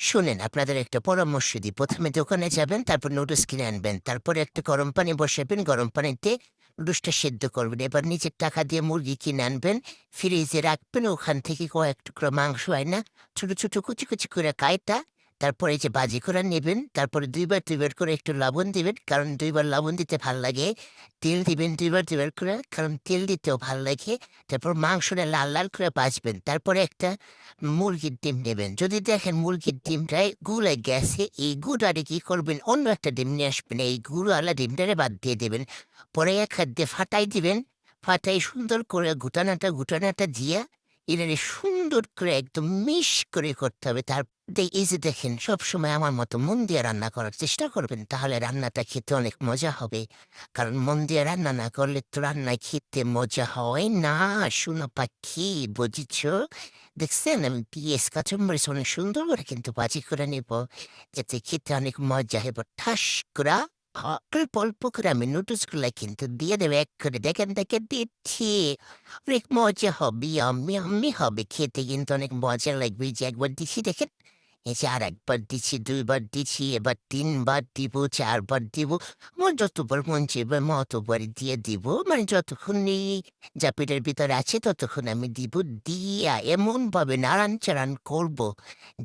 শোনেন, আপনাদের একটা পরামর্শ দিই। ১ম এ দোকানে যাবেন, তারপর নুডলস কিনে আনবেন। তারপরে একটা গরম পানি বসাবেন, গরম পানিতে নুডলসটা সেদ্ধ করবেন। এবার নিজের টাকা দিয়ে মুরগি কিনে আনবেন, ফ্রিজে রাখবেন। ওখান থেকে কয়েক টুকরা মাংস আইনা ছোট, ছোট কুচি, কুচি করে কাইটা তারপরে এই যে ভাজি করে নিবেন। তারপরে ২ বার ২ বার করে একটু লবণ দিবেন, কারণ ২ বার লবণ দিতে ভাল লাগে। তেল দিবেন ২ বার ২ বার করে, কারণ তেল দিতেও ভাল লাগে। তারপর মাংসটা লাল, লাল করে ভাজবেন। তারপরে একটা মুরগির ডিম নেবেন। যদি দেখেন মুরগির ডিমটায় গুলে গেছে, এই গুড়ারে কি করবেন, অন্য একটা ডিম নিয়ে আসবেন। এই গুঁড়োওয়ালা ডিমটারে বাদ দিয়ে দেবেন। পরে এক হাত দিয়ে ফাটাই দিবেন। ফাটাই সুন্দর করে ঘুটানাটা ঘুটানাটা দিয়া এটারে সুন্দর করে একদম মিশ করে করতে হবে। এই যে দেখেন, সবসময় আমার মতো মন দিয়ে রান্না করার চেষ্টা করবেন, তাহলে রান্নাটা খেতে অনেক মজা হবে। কারণ মন দিয়ে রান্না না করলে তো রান্নায় খেতে মজা হয় না। শুনো পাখি, বুঝেছ? দেখছেন, আমি পিঁয়াজ কাঁচামরিচ অনেক সুন্দর করে কিন্তু ভাজি করে নেব, এতে খেতে অনেক মজা হবে। ঠাস করা অল্প অল্প করে আমি নুডলস গুলা কিন্তু দিয়ে দেবো এক করে। দেখেন দেখেন দিচ্ছি, অনেক মজা হবে, আমি আমি হবে খেতে, কিন্তু অনেক মজা লাগবে। এই যে একবার দিচ্ছি দেখেন, এই যে আর একবার দিচ্ছি, ২ বার দিচ্ছি, এবার ৩ বার দিব, ৪ বার দিব। আমার যতবার মন চাইবে আমি অতবার দিয়ে দিব। মানে যতক্ষণ এই যা পেটের ভিতরে আছে ততক্ষণ আমি দিব। দিয়া এমনভাবে নাড়ান-চাড়ান করব,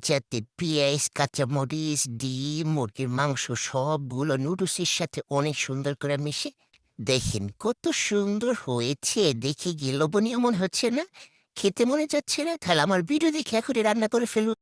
যাতে পেঁয়াজ, কাঁচামরিচ, ডিম, মুরগির মাংস সবগুলো নুডলসের সাথে অনেক সুন্দর করে মিশে। দেখেন কত সুন্দর হয়েছে! দেখে কি লোভনীয় মনে হচ্ছে না? খেতে মনে চাচ্ছে না? তাহলে আমার ভিডিও দেখে এখনই রান্না করে ফেলুন।